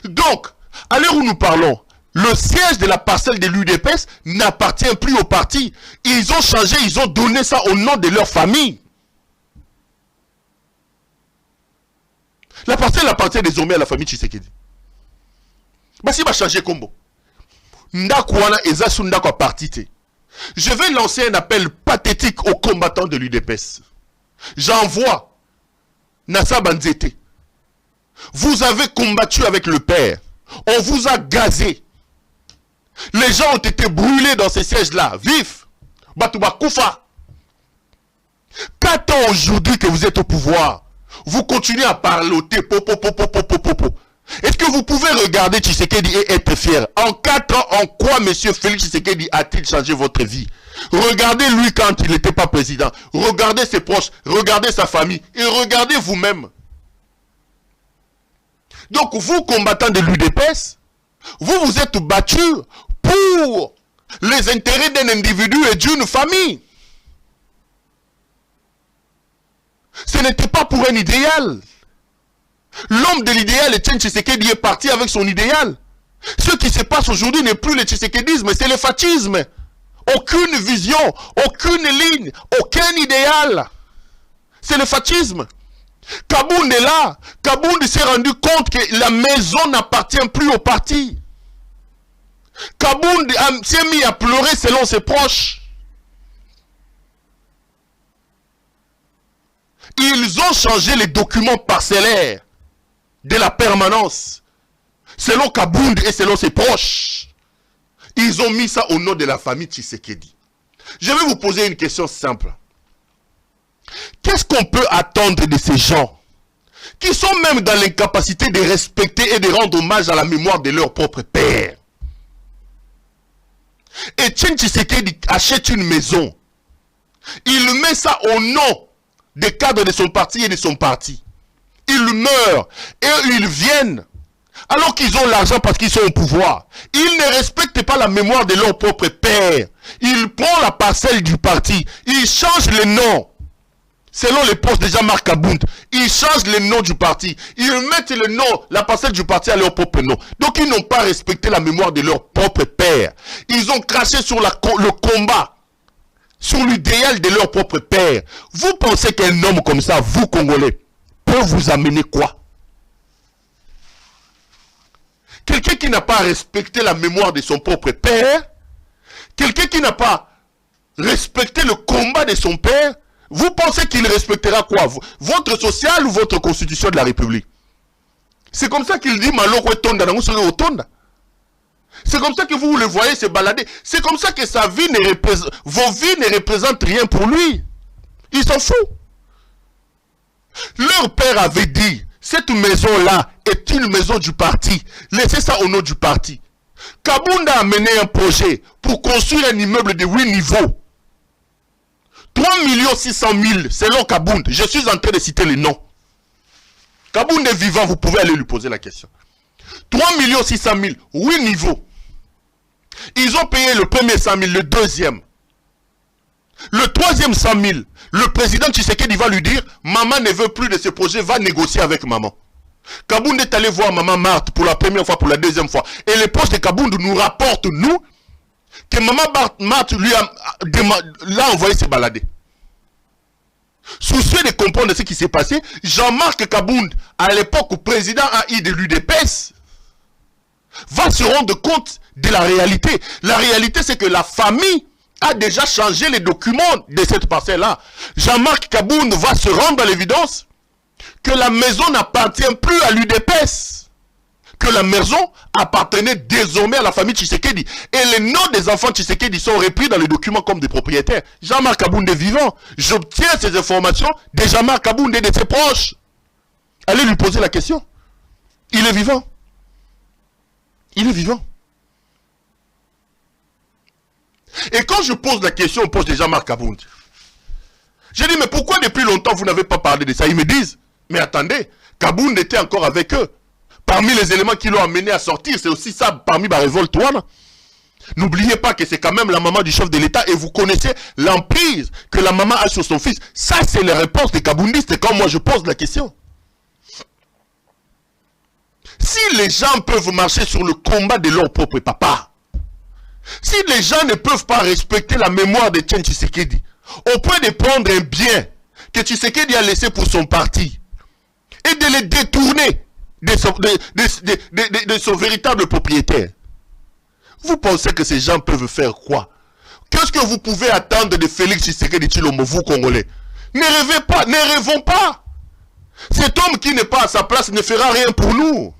Donc, à l'heure où nous parlons, le siège de la parcelle de l'UDPS n'appartient plus au parti. Ils ont changé, ils ont donné ça au nom de leur famille. La parcelle appartient désormais à la famille Tshisekedi. Si va changer combo. Ndakwana ezasu ndakwa partite. Je vais lancer un appel pathétique aux combattants de l'UDPS. J'envoie Nassa Banzete. Vous avez combattu avec le père. On vous a gazé. Les gens ont été brûlés dans ces sièges-là, vifs. Batouba Koufa. 4 ans aujourd'hui que vous êtes au pouvoir, vous continuez à parloter. Est-ce que vous pouvez regarder Tshisekedi et être fier? En 4 ans, en quoi M. Félix Tshisekedi a-t-il changé votre vie? Regardez lui quand il n'était pas président. Regardez ses proches, regardez sa famille et regardez vous-même. Donc vous, combattants de l'UDPS, vous vous êtes battus pour les intérêts d'un individu et d'une famille. Ce n'était pas pour un idéal. L'homme de l'idéal, Etienne Tshisekedi, est parti avec son idéal. Ce qui se passe aujourd'hui n'est plus le tshisekedisme, c'est le fascisme. Aucune vision, aucune ligne, aucun idéal. C'est le fascisme. Kabound est là. Kabound s'est rendu compte que la maison n'appartient plus au parti. Kabound s'est mis à pleurer selon ses proches. Ils ont changé les documents parcellaires de la permanence. Selon Kabound et selon ses proches. Ils ont mis ça au nom de la famille Tshisekedi. Je vais vous poser une question simple. Qu'est-ce qu'on peut attendre de ces gens qui sont même dans l'incapacité de respecter et de rendre hommage à la mémoire de leur propre père? Etienne Tshisekedi achète une maison. Il met ça au nom des cadres de son parti et de son parti. Ils meurent et ils viennent alors qu'ils ont l'argent parce qu'ils sont au pouvoir. Ils ne respectent pas la mémoire de leur propre père. Ils prennent la parcelle du parti. Ils changent le nom. Selon les postes de Jean-Marc Kabound, ils changent le nom du parti. Ils mettent le nom, la parcelle du parti à leur propre nom. Donc ils n'ont pas respecté la mémoire de leur propre père. Ils ont craché sur le combat, sur l'idéal de leur propre père. Vous pensez qu'un homme comme ça, vous Congolais, peut vous amener quoi? Quelqu'un qui n'a pas respecté la mémoire de son propre père, quelqu'un qui n'a pas respecté le combat de son père, vous pensez qu'il respectera quoi? Votre social ou votre constitution de la République? C'est comme ça qu'il dit Maloko Tonda, c'est comme ça que vous le voyez se balader. C'est comme ça que sa vie vos vies ne représentent rien pour lui. Il s'en fout. Leur père avait dit, cette maison-là est une maison du parti. Laissez ça au nom du parti. Kabound a mené un projet pour construire un immeuble de 8 niveaux. 3 600 000 selon Kabound. Je suis en train de citer les noms. Kabound est vivant, vous pouvez aller lui poser la question. 3 600 000, 8 niveaux. Ils ont payé le premier 100 000, le deuxième. Le troisième 100 000, le président Tshisekedi va lui dire, maman ne veut plus de ce projet, va négocier avec maman. Kabound est allé voir maman Marthe pour la première fois, pour la deuxième fois. Et les postes de Kabound nous rapportent, nous, que maman Marthe lui l'a envoyé se balader. Soucieux de comprendre ce qui s'est passé, Jean-Marc Kabound, à l'époque où président AI de l'UDPS, va se rendre compte de la réalité. La réalité, c'est que la famille a déjà changé les documents de cette parcelle-là. Jean-Marc Kabound va se rendre à l'évidence que la maison n'appartient plus à l'UDPS. Que la maison appartenait désormais à la famille Tshisekedi. Et les noms des enfants Tshisekedi sont repris dans les documents comme des propriétaires. Jean-Marc Kabound est vivant. J'obtiens ces informations de Jean-Marc Kabound et de ses proches. Allez lui poser la question. Il est vivant. Il est vivant. Et quand je pose la question au poste de Jean-Marc Kabound, je dis, mais pourquoi depuis longtemps vous n'avez pas parlé de ça? Ils me disent, mais attendez, Kabound était encore avec eux. Parmi les éléments qui l'ont amené à sortir, c'est aussi ça, parmi ma révolte. N'oubliez pas que c'est quand même la maman du chef de l'État et vous connaissez l'emprise que la maman a sur son fils. Ça, c'est les réponses des Kaboundistes quand moi je pose la question. Si les gens peuvent marcher sur le combat de leur propre papa, si les gens ne peuvent pas respecter la mémoire de Etienne Tshisekedi, au point de prendre un bien que Tshisekedi a laissé pour son parti et de les détourner de son véritable propriétaire, vous pensez que ces gens peuvent faire quoi? Qu'est-ce que vous pouvez attendre de Félix Tshisekedi Tshilombo, vous Congolais? Ne rêvez pas, ne rêvons pas. Cet homme qui n'est pas à sa place ne fera rien pour nous.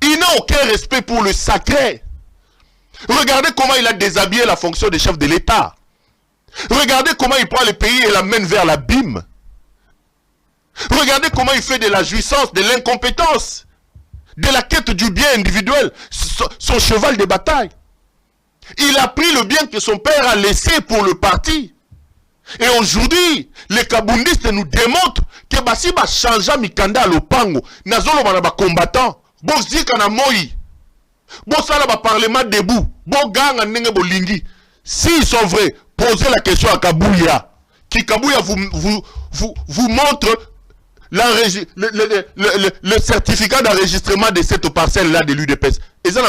Il n'a aucun respect pour le sacré. Regardez comment il a déshabillé la fonction de chef de l'État. Regardez comment il prend le pays et l'amène vers l'abîme. Regardez comment il fait de la jouissance, de l'incompétence, de la quête du bien individuel, son cheval de bataille. Il a pris le bien que son père a laissé pour le parti. Et aujourd'hui, les Kaboundistes nous démontrent que si ba changea mikanda lopango, nazolo ba combattant, bon zika na moi, bon sala ba parlement debout, bon ganga nenge bolingi. S'ils sont vrais, posez la question à Kabouya. Qui Kabouya vous montre le certificat d'enregistrement de cette parcelle-là de l'UDPS. Et ça,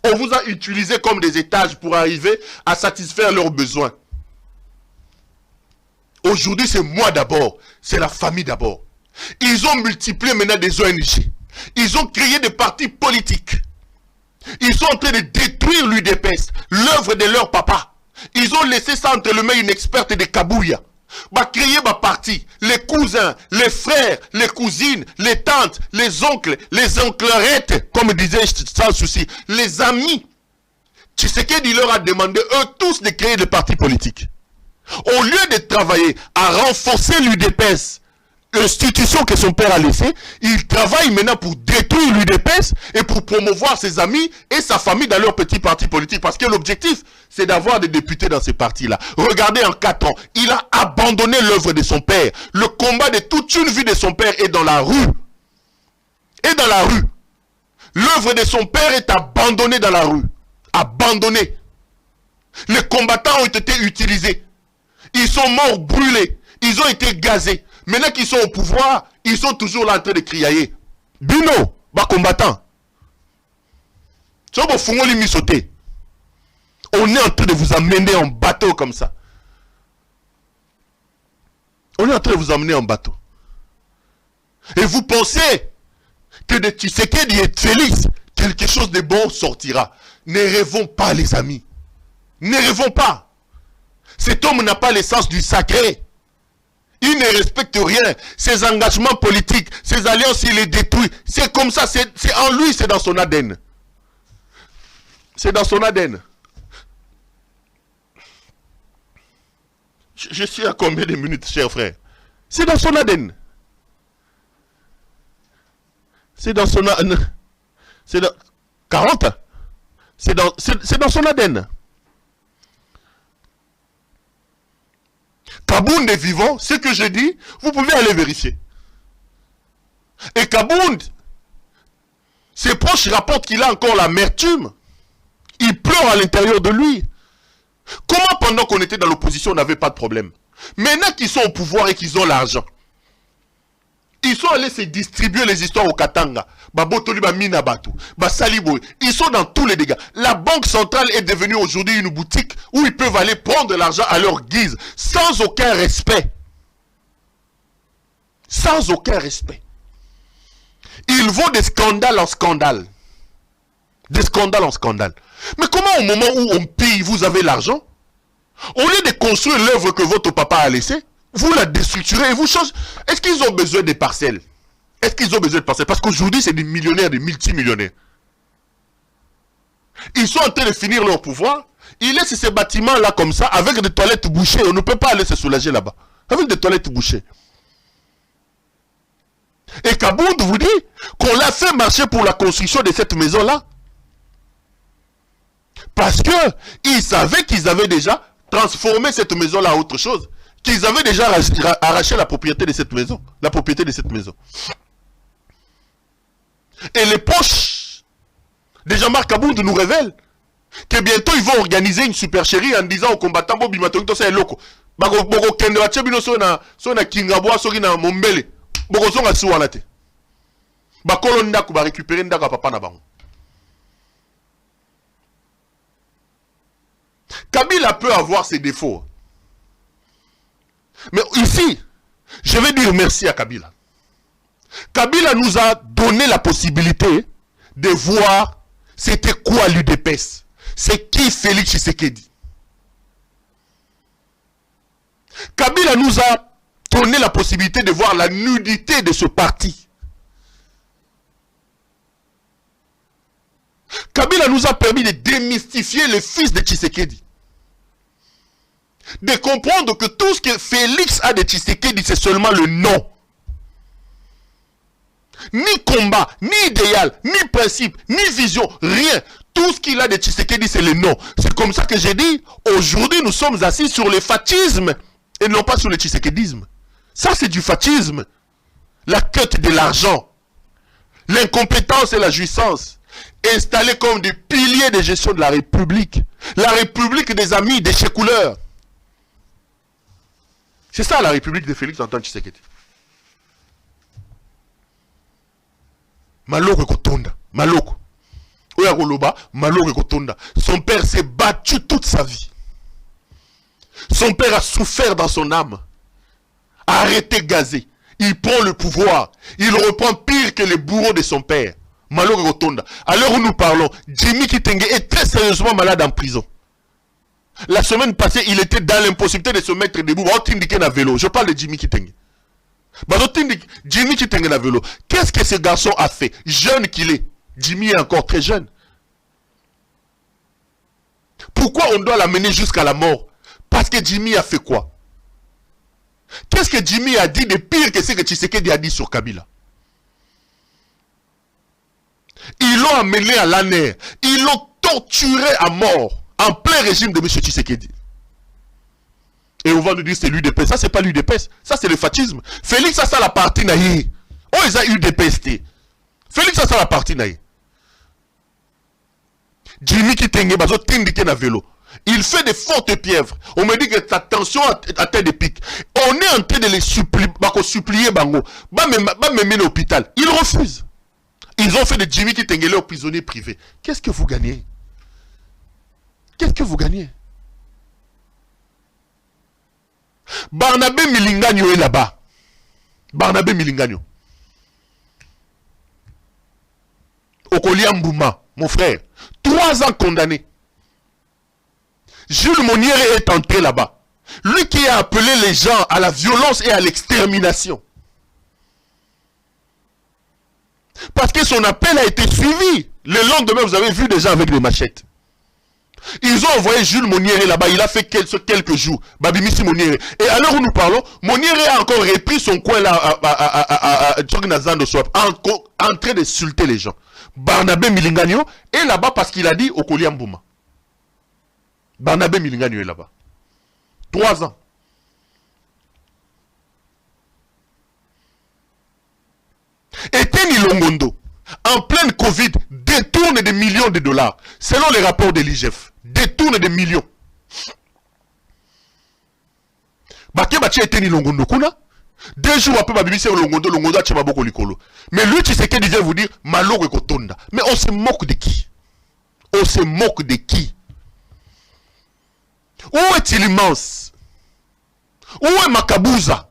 on vous a utilisé comme des étages pour arriver à satisfaire leurs besoins. Aujourd'hui, c'est moi d'abord, c'est la famille d'abord. Ils ont multiplié maintenant des ONG. Ils ont créé des partis politiques. Ils sont en train de détruire l'UDPS, l'œuvre de leur papa. Ils ont laissé ça entre les mains une experte de Kabouya. Bah créer ma parti, les cousins, les frères, les cousines, les tantes, les onclerettes, comme disait sans souci, les amis. Tshisekedi leur a demandé eux tous de créer des partis politiques. Au lieu de travailler à renforcer l'UDPS, l'institution que son père a laissée, il travaille maintenant pour détruire l'UDPS et pour promouvoir ses amis et sa famille dans leur petit parti politique. Parce que l'objectif, c'est d'avoir des députés dans ces partis-là. Regardez, en 4 ans, il a abandonné l'œuvre de son père. Le combat de toute une vie de son père est dans la rue. Et dans la rue. L'œuvre de son père est abandonnée dans la rue. Abandonnée. Les combattants ont été utilisés. Ils sont morts brûlés. Ils ont été gazés. Maintenant qu'ils sont au pouvoir, ils sont toujours là en train de crier. Bino, bas combattant. On est en train de vous amener en bateau comme ça. On est en train de vous emmener en bateau. Et vous pensez que de Tshisekedi et de Félix, quelque chose de bon sortira. Ne rêvons pas, les amis. Ne rêvons pas. Cet homme n'a pas l'essence du sacré. Il ne respecte rien. Ses engagements politiques, ses alliances, il les détruit. C'est comme ça, c'est en lui, c'est dans son ADN. C'est dans son ADN. Je suis à combien de minutes, cher frère? C'est dans son ADN. C'est dans son ADN. C'est dans 40. C'est dans son ADN. Kabound est vivant, ce que je dis, vous pouvez aller vérifier. Et Kabound, Ses proches rapportent qu'il a encore l'amertume. Il pleure à l'intérieur de lui. Comment pendant qu'on était dans l'opposition, on n'avait pas de problème? Maintenant qu'ils sont au pouvoir et qu'ils ont l'argent, ils sont allés se distribuer les histoires au Katanga. Ils sont dans tous les dégâts. La Banque centrale est devenue aujourd'hui une boutique où ils peuvent aller prendre de l'argent à leur guise, sans aucun respect. Sans aucun respect. Ils vont de scandale en scandale. De scandale en scandale. Mais comment au moment où on pille, vous avez l'argent, au lieu de construire l'œuvre que votre papa a laissée, vous la déstructurez et vous changez. Est-ce qu'ils ont besoin des parcelles? Est-ce qu'ils ont besoin de parcelles? Parce qu'aujourd'hui, c'est des millionnaires, des multimillionnaires. Ils sont en train de finir leur pouvoir. Ils laissent ces bâtiments-là comme ça, avec des toilettes bouchées. On ne peut pas aller se soulager là-bas. Avec des toilettes bouchées. Et Kabound vous dit qu'on l'a fait marcher pour la construction de cette maison-là. Parce qu'ils savaient qu'ils avaient déjà transformé cette maison-là en autre chose. Qu'ils avaient déjà arraché la propriété de cette maison. La propriété de cette maison. Et les poches de Jean-Marc Kabound nous révèlent que bientôt ils vont organiser une supercherie en disant aux combattants Bobi Matonito c'est loko. Boko kende wa chebino so na Kingabwa so na Mombele. Boko songa suwana te. Ba kolonda ko ba récupérer ndaka papa na bango. Kabila peut avoir ses défauts. Mais ici, je vais dire merci à Kabila. Kabila nous a donné la possibilité de voir c'était quoi l'UDPS. C'est qui Félix Tshisekedi. Kabila nous a donné la possibilité de voir la nudité de ce parti. Kabila nous a permis de démystifier le fils de Tshisekedi. De comprendre que tout ce que Félix a de Tshisekedi, c'est seulement le nom. Ni combat, ni idéal, ni principe, ni vision, rien. Tout ce qu'il a de Tshisekedi, c'est le nom. C'est comme ça que j'ai dit, aujourd'hui nous sommes assis sur le fatisme et non pas sur le tshisekedisme. Ça c'est du fatisme. La quête de l'argent, l'incompétence et la jouissance, installés comme des piliers de gestion de la République. La République des amis, des chécouleurs. C'est ça la République de Félix Antoine Tshisekedi. Maloko Kotonda, Maloko. Oyagoloba, Maloko Kotonda. Son père s'est battu toute sa vie. Son père a souffert dans son âme. A arrêté gazé. Il prend le pouvoir. Il reprend pire que les bourreaux de son père. Maloko Kotonda. À l'heure où nous parlons, Jimmy Kitenge est très sérieusement malade en prison. La semaine passée, il était dans l'impossibilité de se mettre debout. Je parle de Jimmy Kitenge. Jimmy Kitenge na vélo. Qu'est-ce que ce garçon a fait? Jeune qu'il est. Jimmy est encore très jeune. Pourquoi on doit l'amener jusqu'à la mort? Parce que Jimmy a fait quoi? Qu'est-ce que Jimmy a dit de pire que ce que Tshisekedi a dit sur Kabila? Ils l'ont amené à l'âner. Ils l'ont torturé à mort. En plein régime de M. Tshisekedi. Et on va nous dire c'est l'UDPS. Ça c'est pas l'UDPS. Ça c'est le fascisme. Félix a ça la partie naïe. Oh ils ont UDPST. Félix a ça la partie naïe. Jimmy Kitenge bazo tindike na vélo. Il fait des fortes pièvres. On me dit que sa tension atteint des pics. On est en train de les supplier bango. Ba me mener à l'hôpital. Ils refusent. Ils ont fait de Jimmy Kitenge leur prisonnier privé. Qu'est-ce que vous gagnez? Qu'est-ce que vous gagnez? Barnabé Milingagno est là-bas. Barnabé Milingagno. Okolia Mbouma, mon frère. 3 ans condamné. Jules Monnier est entré là-bas. Lui qui a appelé les gens à la violence et à l'extermination. Parce que son appel a été suivi. Le lendemain, vous avez vu des gens avec des machettes. Ils ont envoyé Jules Monnier là-bas, il a fait quelques jours. Babimisi Monnier. Et à l'heure où nous parlons, Monnier a encore repris son coin là en train d'insulter les gens. Barnabé Milingagno est là-bas parce qu'il a dit au Koliambouma. Barnabé Milingagno est là-bas. 3 ans. Et Teni Longondo, en pleine Covid, détourne des millions de dollars. Selon les rapports de l'IGF, détourne des millions. Baké Bachi était ni Longondo Kuna. 2 jours après, Babibisi Longondo, Longondo a Tchababoko Likolo. Mais lui, tu sais qu'il vient vous dire, Maloko Kotonda. Mais on se moque de qui? On se moque de qui? Où est-il immense? Où est Makabouza?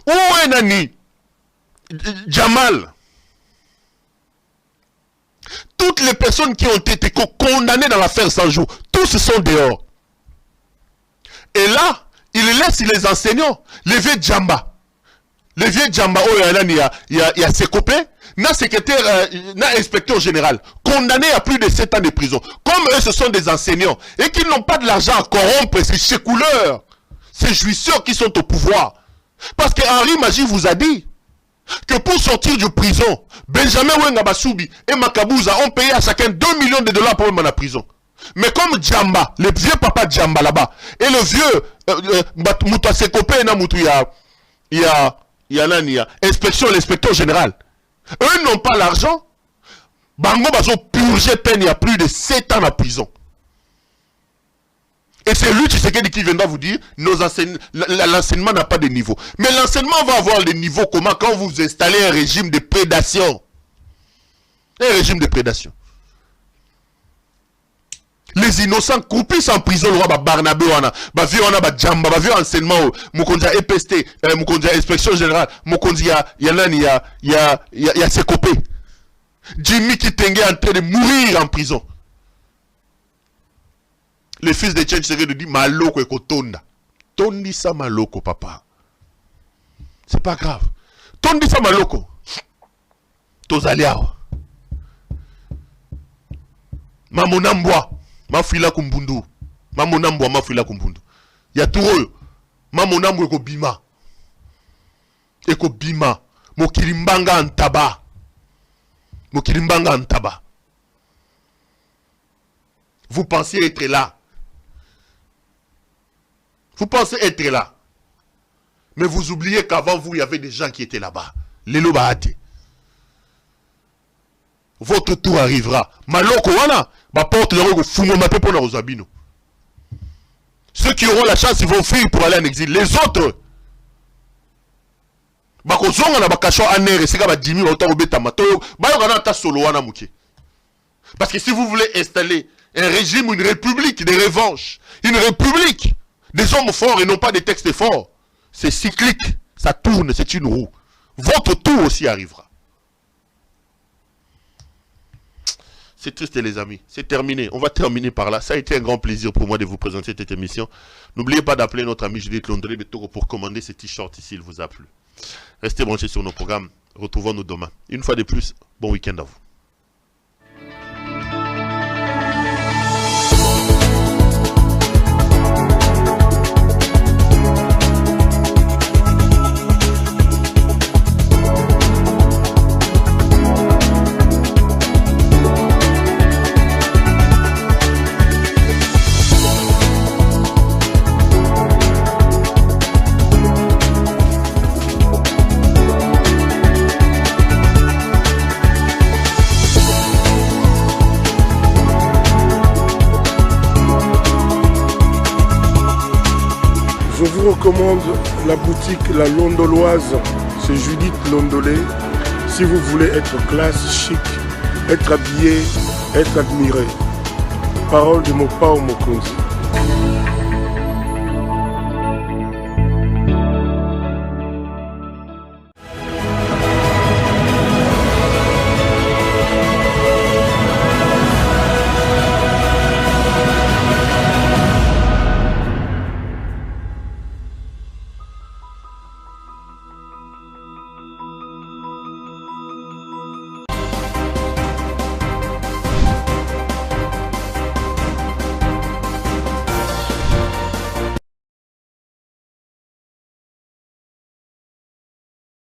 Où est Nani? Jamal? Toutes les personnes qui ont été condamnées dans l'affaire 100 jours, tous sont dehors. Et là, il laisse les enseignants, les vieux Djamba. Les vieux Djamba, il y a ses copains, n'a secrétaire, n'a inspecteur général, condamné à plus de 7 ans de prison. Comme eux, ce sont des enseignants, et qu'ils n'ont pas de l'argent à corrompre ces chécouleurs, ces jouisseurs qui sont au pouvoir. Parce que Henri Magie vous a dit que pour sortir de prison, Benjamin Wenga Basoubi et Makabouza ont payé à chacun 2 millions de dollars pour mettre en prison. Mais comme Djamba, le vieux papa Djamba là-bas, et le vieux Mouta Sekopé, il y a l'inspecteur général. Eux n'ont pas l'argent. Bango Bazo purgé peine il y a plus de 7 ans en prison. Et c'est lui, tu sais, qui viendra vous dire, l'enseignement n'a pas de niveau. Mais l'enseignement va avoir le niveau comment quand vous installez un régime de prédation. Un régime de prédation. Les innocents croupissent en prison, le roi Barnabé, Djamba, enseignement, Moukondia EPST, Moukondia inspection générale, Moukondia, il y a ses copains. Jimmy Kitenge est en train de mourir en prison. Le fils de Tchèque Tshisekedi dit Maloko et Kotonda. Tondi sa Maloko, papa. C'est pas grave. Tondi sa Maloko. Tozaliao. Mamonamboa. Mafila kumbundu. Mamonamboa mafila kumbundu. Ya turo. Mamonambo eko bima. Eko bima. Mokilimbanga antaba. Mokilimbanga antaba. Vous pensez être là. Vous pensez être là. Mais vous oubliez qu'avant vous, il y avait des gens qui étaient là-bas. Les Lobahate. Votre tour arrivera. Maloko wana, ba porte le rogo fungo mape pour nos abino. Ceux qui auront la chance, ils vont fuir pour aller en exil. Les autres, bako zonga na bakasho anere, sika ba dimi ba otaro beta mato, ba yokana ta solo wana muke. Parce que si vous voulez installer un régime ou une république de revanche, une république des hommes forts et non pas des textes forts, c'est cyclique, ça tourne, c'est une roue. Votre tour aussi arrivera. C'est triste les amis, c'est terminé. On va terminer par là. Ça a été un grand plaisir pour moi de vous présenter cette émission. N'oubliez pas d'appeler notre ami Judith Londré de Togo pour commander ce t-shirt ici, il vous a plu. Restez branchés sur nos programmes. Retrouvons-nous demain. Une fois de plus, bon week-end à vous.
Je vous recommande la boutique La Londoloise, c'est Judith Londolé. Si vous voulez être classe, chic, être habillé, être admiré. Parole de Mopao Mokonzi.